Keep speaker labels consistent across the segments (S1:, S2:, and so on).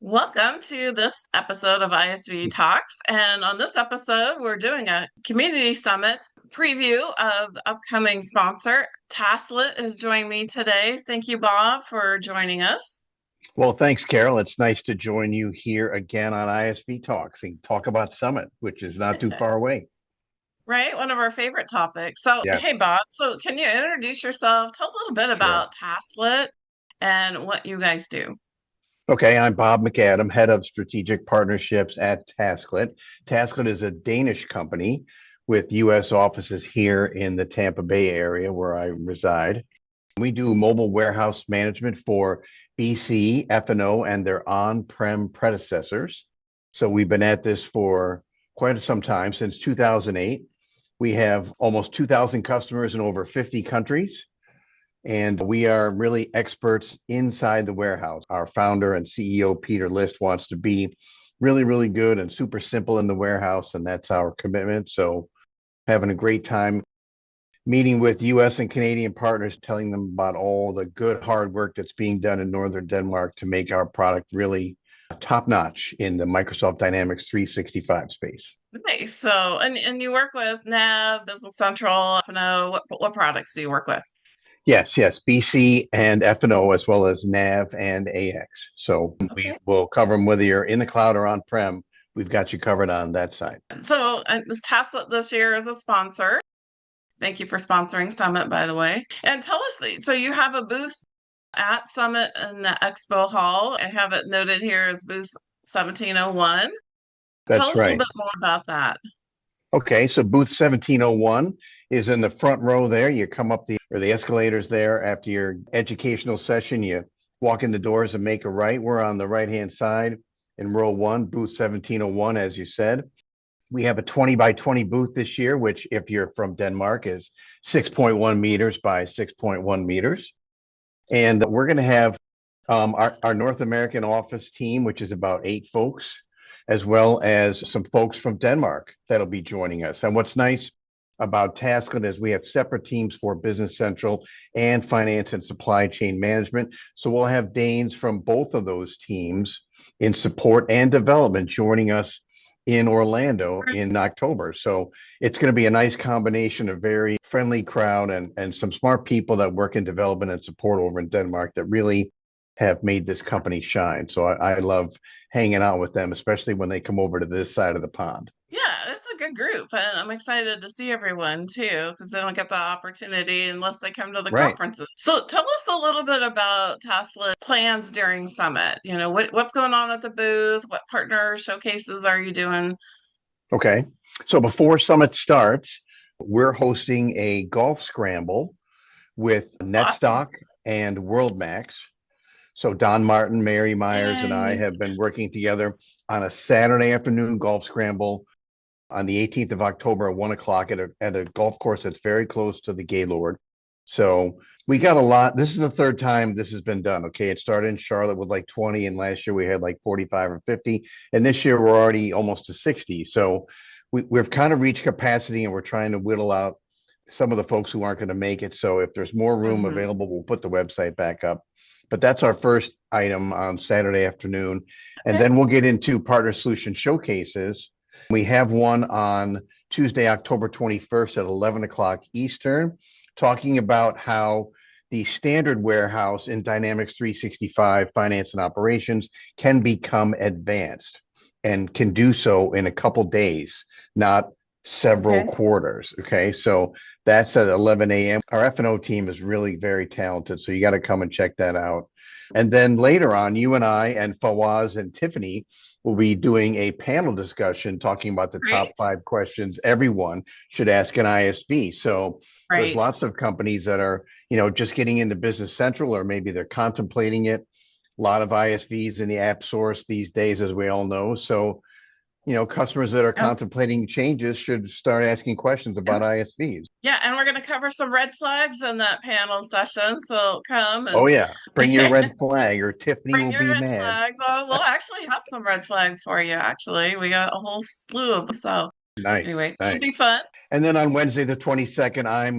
S1: Welcome to this episode of ISV Talks. And on this episode, we're doing a community summit preview of the upcoming sponsor. Tasklet is joining me today. Thank you, Bob, for joining us.
S2: Well, thanks, Carol. It's nice to join you here again on ISV Talks and talk about Summit, which is not too far away.
S1: Right, one of our favorite topics. So,
S2: Yes,
S1: hey, Bob, so can you introduce yourself? Tell a little bit
S2: sure.
S1: about Tasklet and what you guys do.
S2: Okay, I'm Bob McAdam, head of strategic partnerships at Tasklet. Tasklet is a Danish company with U.S. offices here in the Tampa Bay area where I reside. We do mobile warehouse management for BC, F&O, and their on-prem predecessors. So we've been at this for quite some time, since 2008. We have almost 2,000 customers in over 50 countries, and we are really experts inside the warehouse. Our founder and CEO, Peter List, wants to be really, really good and super simple in the warehouse, and that's our commitment. So having a great time meeting with US and Canadian partners, telling them about all the good hard work that's being done in Northern Denmark to make our product really top notch in the Microsoft Dynamics 365 space.
S1: Nice. So, and you work with Nav, Business Central, F&O. What products do you work with?
S2: Yes, BC and F&O, as well as Nav and AX. So we
S1: Okay.
S2: will cover them whether you're in the cloud or on-prem. We've got you covered on that side.
S1: So, this Tasklet this year is a sponsor. Thank you for sponsoring Summit, by the way. And tell us, so you have a booth at Summit in the Expo Hall. I have it noted here as booth 1701. Tell
S2: That's
S1: us a little
S2: right.
S1: bit more about that.
S2: Okay, so booth 1701 is in the front row there. You come up the escalators there after your educational session. You walk in the doors and make a right. We're on the right-hand side in row one, booth 1701, as you said. We have a 20 by 20 booth this year, which if you're from Denmark is 6.1 meters by 6.1 meters. And we're going to have our North American office team, which is about 8 folks, as well as some folks from Denmark that'll be joining us. And what's nice about Tasklet is we have separate teams for Business Central and Finance and Supply Chain Management. So we'll have Danes from both of those teams in support and development joining us in Orlando in October. So it's going to be a nice combination of very friendly crowd and some smart people that work in development and support over in Denmark that really have made this company shine. So I love hanging out with them, especially when they come over to this side of the pond.
S1: Yeah, it's a good group, and I'm excited to see everyone too, because they don't get the opportunity unless they come to the
S2: Right.
S1: conferences. So tell us a little bit about Tesla plans during Summit. You know, what's going on at the booth? What partner showcases are you doing?
S2: Okay. So before Summit starts, we're hosting a golf scramble with
S1: Awesome.
S2: Netstock and WorldMax. So Don Martin, Mary Myers, and I
S1: Yay.
S2: have been working together on a Saturday afternoon golf scramble on the 18th of October at 1 o'clock at a golf course that's very close to the Gaylord. So we got a
S1: Nice.
S2: lot. This is the third time this has been done. Okay. It started in Charlotte with like 20, and last year we had like 45 or 50. And this year we're already almost to 60. So we've kind of reached capacity, and we're trying to whittle out some of the folks who aren't going to make it. So if there's more room
S1: Mhm.
S2: available, we'll put the website back up. But that's our first item on Saturday afternoon. And
S1: Okay.
S2: then we'll get into partner solution showcases. We have one on Tuesday, October 21st at 11 o'clock Eastern, talking about how the standard warehouse in Dynamics 365 finance and operations can become advanced and can do so in a couple days, not several
S1: Okay.
S2: quarters. Okay, so that's at 11 a.m. Our F&O team is really very talented, so you got to come and check that out. And then later on, you and I and Fauwaz and Tiffany will be doing a panel discussion talking about the top
S1: Great.
S2: 5 questions everyone should ask an ISV. So there's
S1: Right.
S2: lots of companies that are, just getting into Business Central, or maybe they're contemplating it. A lot of ISVs in the app source these days, as we all know. So, customers that are
S1: Yep.
S2: contemplating changes should start asking questions about ISVs.
S1: Yeah, and we're going to cover some red flags in that panel session. So come
S2: Oh
S1: and
S2: yeah, bring your red flag, or Tiffany
S1: bring
S2: will
S1: your
S2: be
S1: red
S2: mad.
S1: flags. Oh, we'll actually have some red flags for you, actually. We got a whole slew of them. So
S2: Nice,
S1: Anyway, it'll
S2: nice.
S1: be fun.
S2: And then on Wednesday, the 22nd, I'm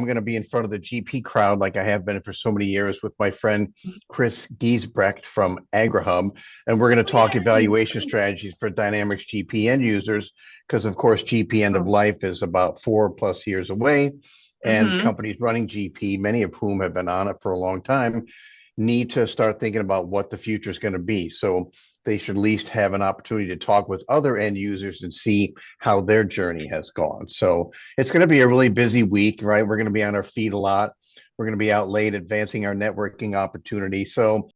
S2: going to be in front of the GP crowd like I have been for so many years with my friend Chris Giesbrecht from AgriHub, and we're going to
S1: Oh,
S2: talk
S1: yay.
S2: evaluation strategies for Dynamics GP end users because, of course, GP end of
S1: Oh.
S2: life is about 4+ years away, and
S1: Mm-hmm.
S2: companies running GP, many of whom have been on it for a long time, need to start thinking about what the future is going to be. So they should at least have an opportunity to talk with other end users and see how their journey has gone. So it's going to be a really busy week, right? We're going to be on our feet a lot. We're going to be out late advancing our networking opportunity. So,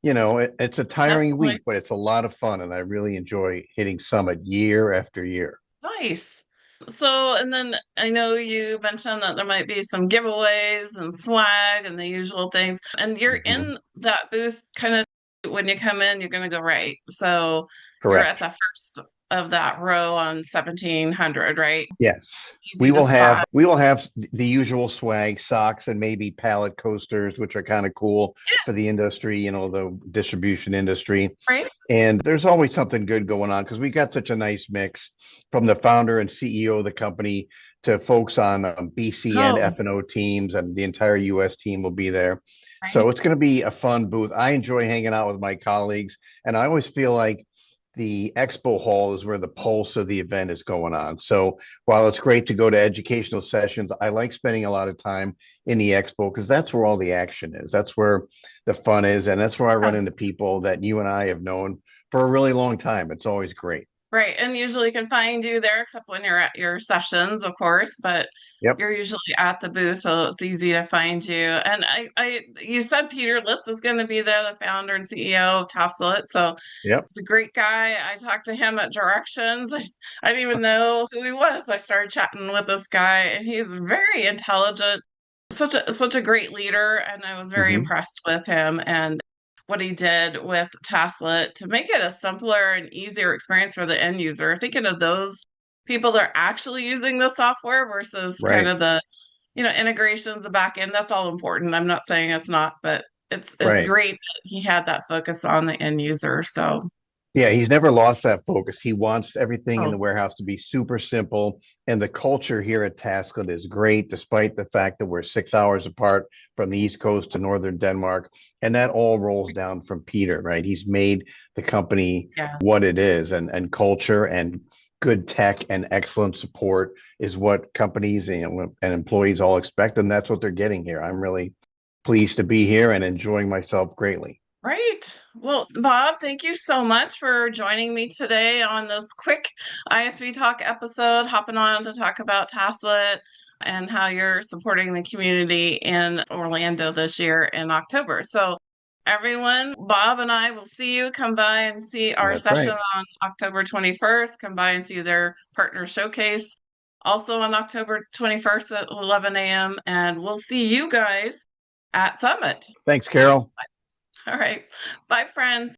S2: it's a tiring
S1: Definitely.
S2: week, but it's a lot of fun. And I really enjoy hitting Summit year after year.
S1: Nice. So, and then I know you mentioned that there might be some giveaways and swag and the usual things. And you're
S2: Mhm.
S1: in that booth kind of when you come in, you're going to go right. So you're at
S2: Correct.
S1: the first of that row on 1700, right?
S2: Yes.
S1: Easy
S2: We
S1: to
S2: will have
S1: spot.
S2: we will have the usual swag, socks and maybe pallet coasters, which are kind of cool for the industry, the distribution industry.
S1: Right?
S2: And there's always something good going on because we got such a nice mix from the founder and CEO of the company to folks on BC and
S1: Oh,
S2: F&O teams, and the entire US team will be there. So
S1: right.
S2: it's going to be a fun booth. I enjoy hanging out with my colleagues, and I always feel like the expo hall is where the pulse of the event is going on. So while it's great to go to educational sessions, I like spending a lot of time in the expo because that's where all the action is. That's where the fun is. And that's where I run
S1: Yeah.
S2: into people that you and I have known for a really long time. It's always great.
S1: Right. And usually can find you there, except when you're at your sessions, of course, but
S2: Yep.
S1: you're usually at the booth, so it's easy to find you. And you said Peter List is going to be there, the founder and CEO of Tasklet. So
S2: Yep.
S1: he's a great guy. I talked to him at Directions. I didn't even know who he was. I started chatting with this guy, and he's very intelligent, such a great leader, and I was very
S2: Hmm.
S1: impressed with him and what he did with Tasklet to make it a simpler and easier experience for the end user. Thinking of those people that are actually using the software versus kind
S2: Right.
S1: of the integrations, the back end. That's all important. I'm not saying it's not, but it's
S2: Right.
S1: great that he had that focus on the end user. So,
S2: Yeah, he's never lost that focus. He wants everything in
S1: oh,
S2: the warehouse to be super simple. And the culture here at Tasklet is great, despite the fact that we're 6 hours apart from the East Coast to Northern Denmark. And that all rolls down from Peter, right? He's made the company
S1: yeah.
S2: what it is, and culture and good tech and excellent support is what companies and employees all expect. And that's what they're getting here. I'm really pleased to be here and enjoying myself greatly.
S1: Right. Well, Bob, thank you so much for joining me today on this quick ISV Talk episode, hopping on to talk about Taslet and how you're supporting the community in Orlando this year in October. So, everyone, Bob and I will see you. Come by and see our
S2: That's
S1: session
S2: right.
S1: on October 21st. Come by and see their partner showcase also on October 21st at 11 a.m. And we'll see you guys at Summit.
S2: Thanks, Carol.
S1: All right. Bye, friends.